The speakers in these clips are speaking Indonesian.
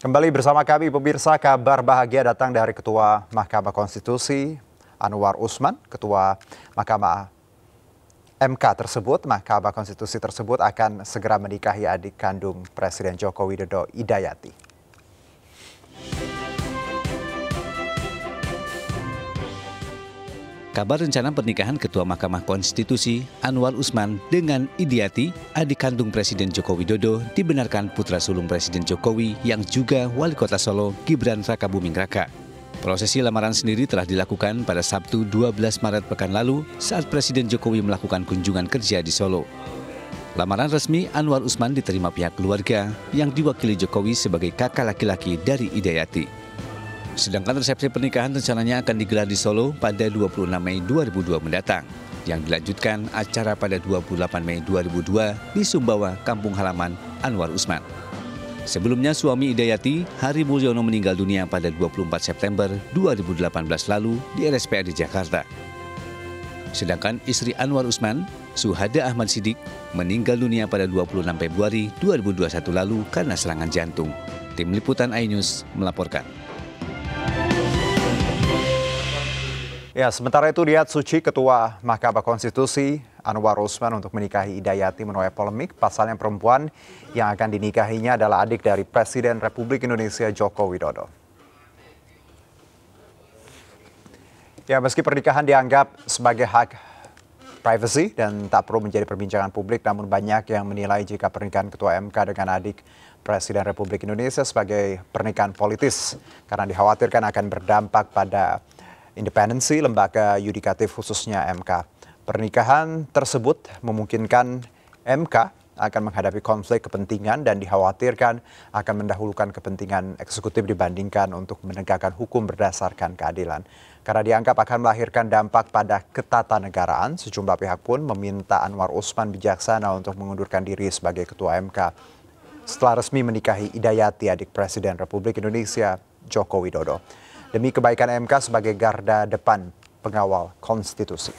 Kembali bersama kami pemirsa, kabar bahagia datang dari Ketua Mahkamah Konstitusi Anwar Usman. Ketua Mahkamah Mahkamah Konstitusi tersebut akan segera menikahi adik kandung Presiden Joko Widodo, Idayati. Kabar rencana pernikahan Ketua Mahkamah Konstitusi Anwar Usman dengan Idayati, adik kandung Presiden Joko Widodo, dibenarkan putra sulung Presiden Jokowi yang juga Wali Kota Solo, Gibran Rakabuming Raka. Prosesi lamaran sendiri telah dilakukan pada Sabtu 12 Maret pekan lalu saat Presiden Jokowi melakukan kunjungan kerja di Solo. Lamaran resmi Anwar Usman diterima pihak keluarga yang diwakili Jokowi sebagai kakak laki-laki dari Idayati. Sedangkan resepsi pernikahan rencananya akan digelar di Solo pada 26 Mei 2002 mendatang, yang dilanjutkan acara pada 28 Mei 2002 di Sumbawa, kampung halaman Anwar Usman. Sebelumnya suami Idayati, Hari Mulyono, meninggal dunia pada 24 September 2018 lalu di RSPAD Jakarta. Sedangkan istri Anwar Usman, Suhada Ahmad Siddiq, meninggal dunia pada 26 Februari 2021 lalu karena serangan jantung. Tim Liputan iNews melaporkan. Ya, sementara itu Riyad Suci, Ketua Mahkamah Konstitusi Anwar Usman untuk menikahi Idayati menuai polemik. Pasalnya perempuan yang akan dinikahinya adalah adik dari Presiden Republik Indonesia Joko Widodo. Ya, meski pernikahan dianggap sebagai hak privasi dan tak perlu menjadi perbincangan publik, namun banyak yang menilai jika pernikahan Ketua MK dengan adik Presiden Republik Indonesia sebagai pernikahan politis karena dikhawatirkan akan berdampak pada independensi lembaga yudikatif khususnya MK. Pernikahan tersebut memungkinkan MK akan menghadapi konflik kepentingan dan dikhawatirkan akan mendahulukan kepentingan eksekutif dibandingkan untuk menegakkan hukum berdasarkan keadilan. Karena dianggap akan melahirkan dampak pada ketatanegaraan, sejumlah pihak pun meminta Anwar Usman bijaksana untuk mengundurkan diri sebagai Ketua MK setelah resmi menikahi Idayati, adik Presiden Republik Indonesia Joko Widodo, demi kebaikan MK sebagai garda depan pengawal konstitusi.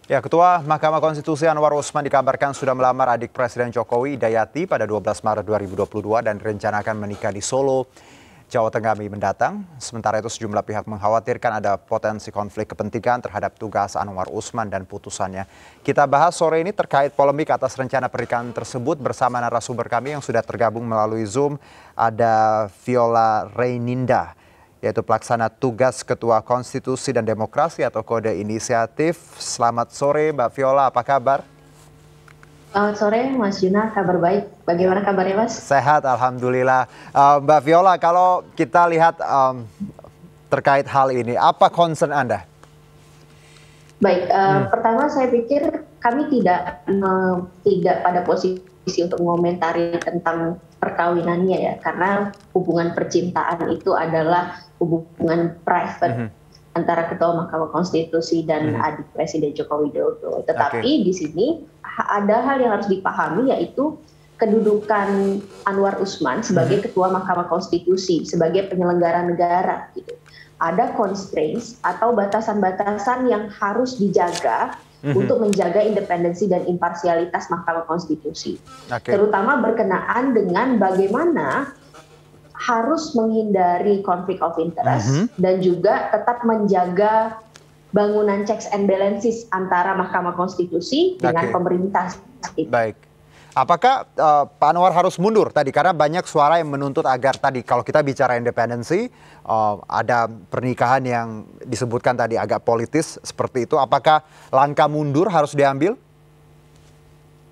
Ya, Ketua Mahkamah Konstitusi Anwar Usman dikabarkan sudah melamar adik Presiden Jokowi, Idayati, pada 12 Maret 2022 dan direncanakan menikah di Solo, Jawa Tengah Mei mendatang. Sementara itu sejumlah pihak mengkhawatirkan ada potensi konflik kepentingan terhadap tugas Anwar Usman dan putusannya. Kita bahas sore ini terkait polemik atas rencana pernikahan tersebut bersama narasumber kami yang sudah tergabung melalui Zoom. Ada Viola Reininda, yaitu pelaksana tugas Ketua Konstitusi dan Demokrasi atau Kode Inisiatif. Selamat sore Mbak Viola, apa kabar? Selamat sore Mas Juna, kabar baik. Bagaimana kabarnya Mas? Sehat, Alhamdulillah. Mbak Viola, kalau kita lihat terkait hal ini, apa concern Anda? Baik, pertama saya pikir kami tidak pada posisi untuk mengomentari tentang perkawinannya ya, karena hubungan percintaan itu adalah hubungan private antara Ketua Mahkamah Konstitusi dan adik Presiden Joko Widodo. Tetapi di sini ada hal yang harus dipahami, yaitu kedudukan Anwar Usman sebagai Ketua Mahkamah Konstitusi, sebagai penyelenggara negara. Gitu. Ada constraints atau batasan-batasan yang harus dijaga untuk menjaga independensi dan imparsialitas Mahkamah Konstitusi. Terutama berkenaan dengan bagaimana harus menghindari konflik of interest dan juga tetap menjaga bangunan checks and balances antara Mahkamah Konstitusi dengan pemerintah. Baik. Apakah Pak Anwar harus mundur tadi? Karena banyak suara yang menuntut agar tadi kalau kita bicara independensi, ada pernikahan yang disebutkan tadi agak politis seperti itu. Apakah langkah mundur harus diambil?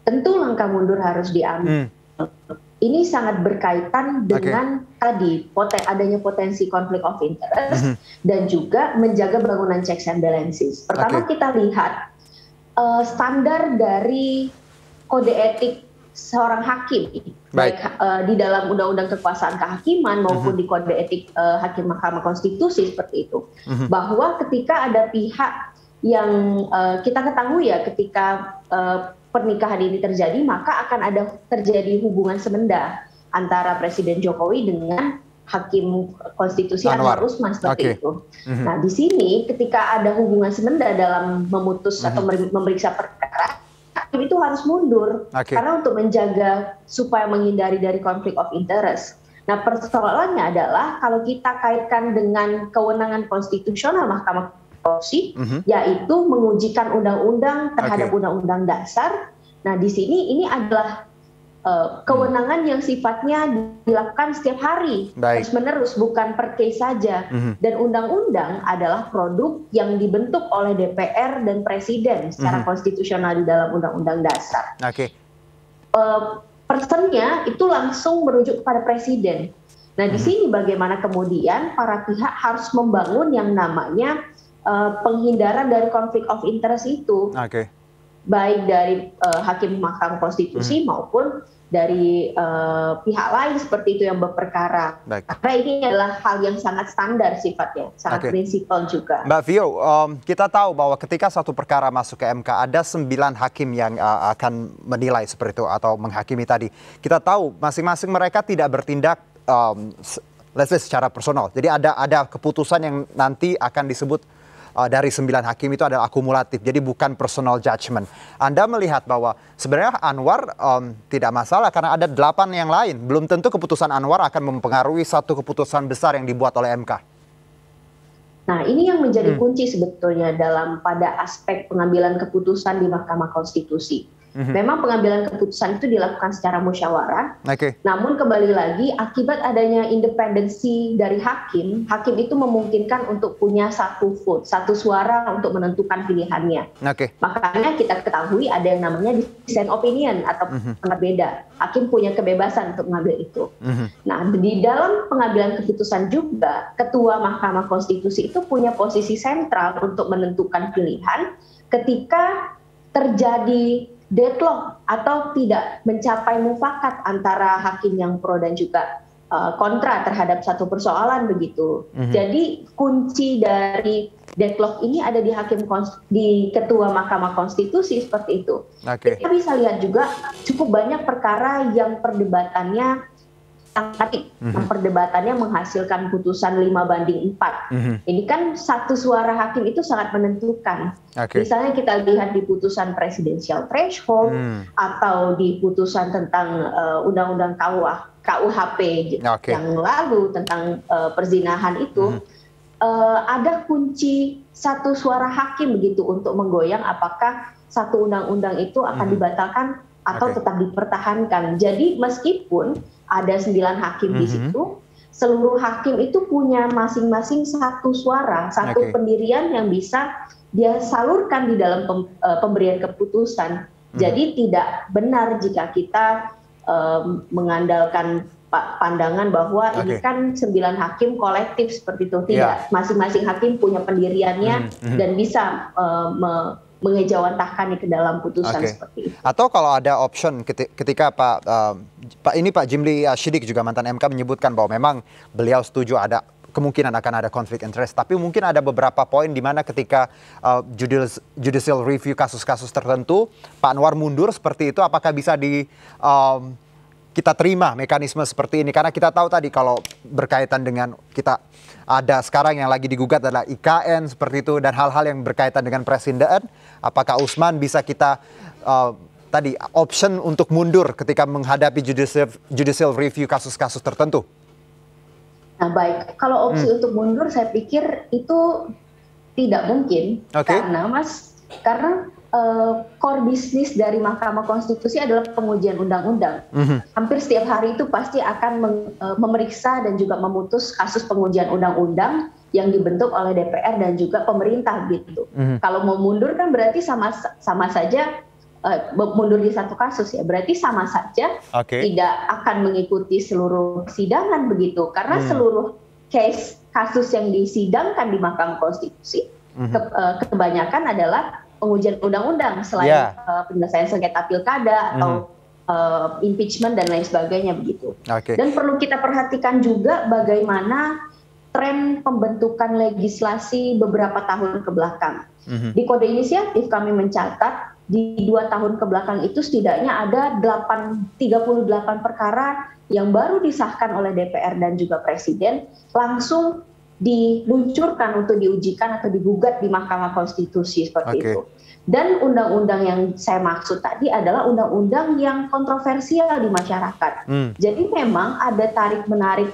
Tentu langkah mundur harus diambil. Ini sangat berkaitan dengan tadi adanya potensi konflik of interest dan juga menjaga bangunan checks and balances. Pertama kita lihat standar dari kode etik seorang hakim, baik di dalam Undang-Undang Kekuasaan Kehakiman maupun di kode etik Hakim Mahkamah Konstitusi seperti itu, bahwa ketika ada pihak yang kita ketahui ya, ketika pernikahan ini terjadi, maka akan ada terjadi hubungan semenda antara Presiden Jokowi dengan Hakim Konstitusi Anwar Usman seperti itu. Nah, di sini ketika ada hubungan semenda dalam memutus atau memeriksa perkara, hakim itu harus mundur karena untuk menjaga supaya menghindari dari konflik of interest. Nah, persoalannya adalah kalau kita kaitkan dengan kewenangan konstitusional Mahkamah Konstitusi, yaitu mengujikan undang-undang terhadap undang-undang dasar. Nah, di sini ini adalah kewenangan yang sifatnya dilakukan setiap hari, terus-menerus, bukan per case saja. Dan undang-undang adalah produk yang dibentuk oleh DPR dan Presiden secara konstitusional di dalam undang-undang dasar. Personnya itu langsung merujuk kepada Presiden. Nah, di sini bagaimana kemudian para pihak harus membangun yang namanya penghindaran dari konflik of interest itu. Baik dari Hakim Mahkamah Konstitusi maupun dari pihak lain seperti itu yang berperkara. Karena ini adalah hal yang sangat standar sifatnya, sangat prinsipal juga. Mbak Vio, kita tahu bahwa ketika satu perkara masuk ke MK ada 9 hakim yang akan menilai seperti itu atau menghakimi tadi. Kita tahu masing-masing mereka tidak bertindak let's say secara personal. Jadi ada keputusan yang nanti akan disebut dari 9 hakim itu adalah akumulatif, jadi bukan personal judgment. Anda melihat bahwa sebenarnya Anwar tidak masalah karena ada 8 yang lain. Belum tentu keputusan Anwar akan mempengaruhi satu keputusan besar yang dibuat oleh MK. Nah, ini yang menjadi kunci sebetulnya pada aspek pengambilan keputusan di Mahkamah Konstitusi. Memang pengambilan keputusan itu dilakukan secara musyawarah, namun kembali lagi akibat adanya independensi dari hakim itu memungkinkan untuk punya satu vote, satu suara untuk menentukan pilihannya. Makanya kita ketahui ada yang namanya dissent opinion atau pendapat beda. Hakim punya kebebasan untuk mengambil itu. Nah, di dalam pengambilan keputusan juga, Ketua Mahkamah Konstitusi itu punya posisi sentral untuk menentukan pilihan ketika terjadi deadlock atau tidak mencapai mufakat antara hakim yang pro dan juga kontra terhadap satu persoalan begitu. Jadi kunci dari deadlock ini ada di Ketua Mahkamah Konstitusi seperti itu. Kita bisa lihat juga cukup banyak perkara yang perdebatannya menghasilkan putusan 5/4. Ini kan satu suara hakim itu sangat menentukan. Misalnya kita lihat di putusan presidensial threshold atau di putusan tentang undang-undang KUHP yang lalu tentang perzinahan itu, ada kunci satu suara hakim begitu untuk menggoyang apakah satu undang-undang itu akan dibatalkan atau tetap dipertahankan. Jadi meskipun ada 9 hakim di situ, seluruh hakim itu punya masing-masing satu suara, satu pendirian yang bisa dia salurkan di dalam pemberian keputusan. Jadi tidak benar jika kita mengandalkan pandangan bahwa ini kan 9 hakim kolektif seperti itu. Tidak, masing-masing hakim punya pendiriannya dan bisa mengejawantahkan ke dalam putusan seperti itu. Atau kalau ada option ketika Pak Jimli Syidik juga mantan MK menyebutkan bahwa memang beliau setuju ada kemungkinan akan ada konflik interest, tapi mungkin ada beberapa poin di mana ketika judicial review kasus-kasus tertentu Pak Anwar mundur seperti itu, apakah bisa kita terima mekanisme seperti ini? Karena kita tahu tadi kalau berkaitan dengan kita ada sekarang yang lagi digugat adalah IKN seperti itu dan hal-hal yang berkaitan dengan presiden, apakah Usman bisa kita tadi option untuk mundur ketika menghadapi judicial review kasus-kasus tertentu? Nah, baik, kalau opsi untuk mundur saya pikir itu tidak mungkin karena core bisnis dari Mahkamah Konstitusi adalah pengujian undang-undang. Hampir setiap hari itu pasti akan memeriksa dan juga memutus kasus pengujian undang-undang yang dibentuk oleh DPR dan juga pemerintah gitu. Kalau mau mundur kan berarti sama saja mundur di satu kasus ya, berarti sama saja tidak akan mengikuti seluruh persidangan begitu, karena seluruh kasus yang disidangkan di Mahkamah Konstitusi kebanyakan adalah pengujian undang-undang selain penyelesaian sengketa pilkada atau impeachment dan lain sebagainya begitu. Dan perlu kita perhatikan juga bagaimana tren pembentukan legislasi beberapa tahun ke belakang. Di Kode Inisiatif kami mencatat di 2 tahun kebelakang itu setidaknya ada 38 perkara yang baru disahkan oleh DPR dan juga Presiden langsung diluncurkan untuk diujikan atau digugat di Mahkamah Konstitusi seperti itu. Dan undang-undang yang saya maksud tadi adalah undang-undang yang kontroversial di masyarakat. Jadi memang ada tarik-menarik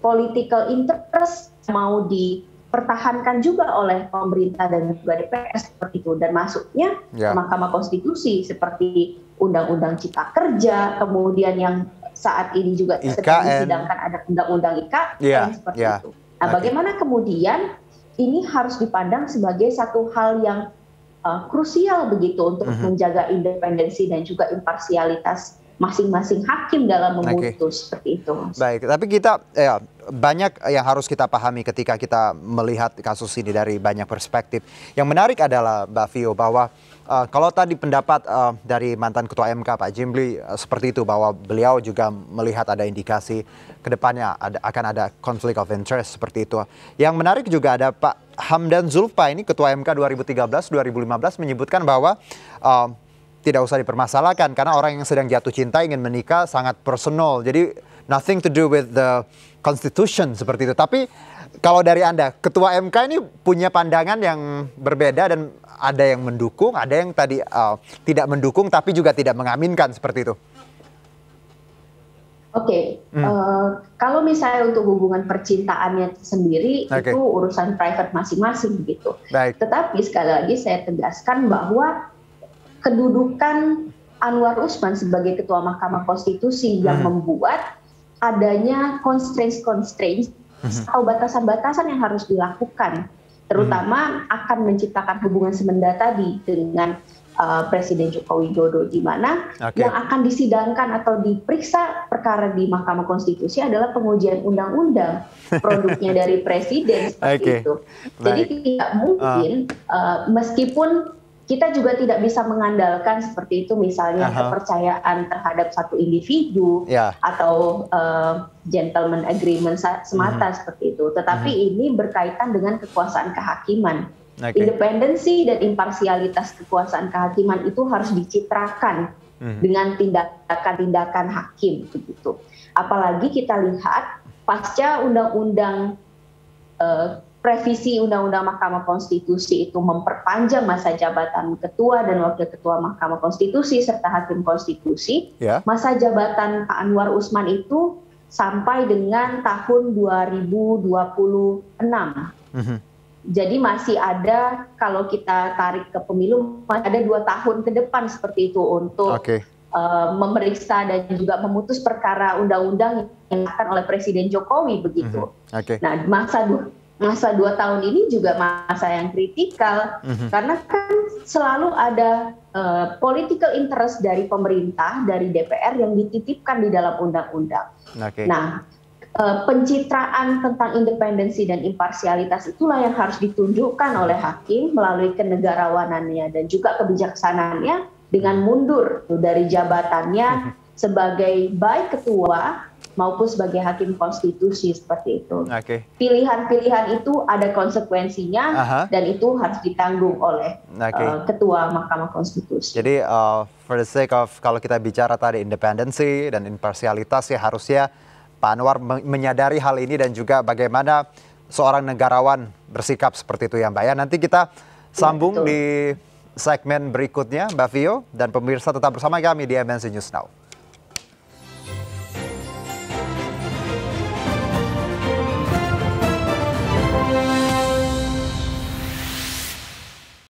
political interest mau dipertahankan juga oleh pemerintah dan juga DPR seperti itu, dan masuknya ke Mahkamah Konstitusi seperti Undang-Undang Cipta Kerja, kemudian yang saat ini juga sedang disidangkan ada Undang-Undang IKN seperti itu. Nah, bagaimana kemudian ini harus dipandang sebagai satu hal yang krusial begitu untuk menjaga independensi dan juga imparsialitas masing-masing hakim dalam memutus seperti itu. Baik, tapi kita banyak yang harus kita pahami ketika kita melihat kasus ini dari banyak perspektif. Yang menarik adalah Mbak Vio bahwa kalau tadi pendapat dari mantan Ketua MK Pak Jimli seperti itu, bahwa beliau juga melihat ada indikasi kedepannya akan ada conflict of interest seperti itu. Yang menarik juga ada Pak Hamdan Zulfa, ini Ketua MK 2013-2015 menyebutkan bahwa tidak usah dipermasalahkan karena orang yang sedang jatuh cinta ingin menikah sangat personal. Jadi nothing to do with the constitution seperti itu. Tapi kalau dari Anda, Ketua MK ini punya pandangan yang berbeda dan ada yang mendukung, ada yang tadi tidak mendukung tapi juga tidak mengaminkan seperti itu. Oke, kalau misalnya untuk hubungan percintaannya sendiri itu urusan private masing-masing gitu. Tetapi sekali lagi saya tegaskan bahwa kedudukan Anwar Usman sebagai Ketua Mahkamah Konstitusi yang membuat adanya constraints atau batasan-batasan yang harus dilakukan, terutama akan menciptakan hubungan semenda tadi dengan Presiden Joko Widodo, di mana yang akan disidangkan atau diperiksa perkara di Mahkamah Konstitusi adalah pengujian undang-undang produknya dari Presiden seperti itu. Jadi tidak mungkin meskipun kita juga tidak bisa mengandalkan seperti itu misalnya kepercayaan terhadap satu individu atau gentleman agreement semata seperti itu. Tetapi ini berkaitan dengan kekuasaan kehakiman. Independensi dan imparsialitas kekuasaan kehakiman itu harus dicitrakan dengan tindakan-tindakan hakim begitu. Apalagi kita lihat pasca undang-undang revisi Undang-Undang Mahkamah Konstitusi itu memperpanjang masa jabatan Ketua dan Wakil Ketua Mahkamah Konstitusi serta Hakim Konstitusi, masa jabatan Pak Anwar Usman itu sampai dengan tahun 2026. Jadi masih ada, kalau kita tarik ke pemilu, masih ada 2 tahun ke depan seperti itu untuk memeriksa dan juga memutus perkara undang-undang yang dilakukan oleh Presiden Jokowi begitu. Nah, masa 2 tahun ini juga masa yang kritikal karena kan selalu ada political interest dari pemerintah, dari DPR yang dititipkan di dalam undang-undang. Nah, pencitraan tentang independensi dan imparsialitas itulah yang harus ditunjukkan oleh hakim melalui kenegarawanannya dan juga kebijaksanaannya dengan mundur dari jabatannya sebagai baik ketua maupun sebagai hakim konstitusi seperti itu. Pilihan-pilihan itu ada konsekuensinya dan itu harus ditanggung oleh ketua Mahkamah Konstitusi. Jadi for the sake of kalau kita bicara tadi independensi dan imparsialitas, ya harusnya Pak Anwar menyadari hal ini dan juga bagaimana seorang negarawan bersikap seperti itu ya Mbak ya. Nanti kita sambung di segmen berikutnya Mbak Vio, dan pemirsa tetap bersama kami di MNC News Now.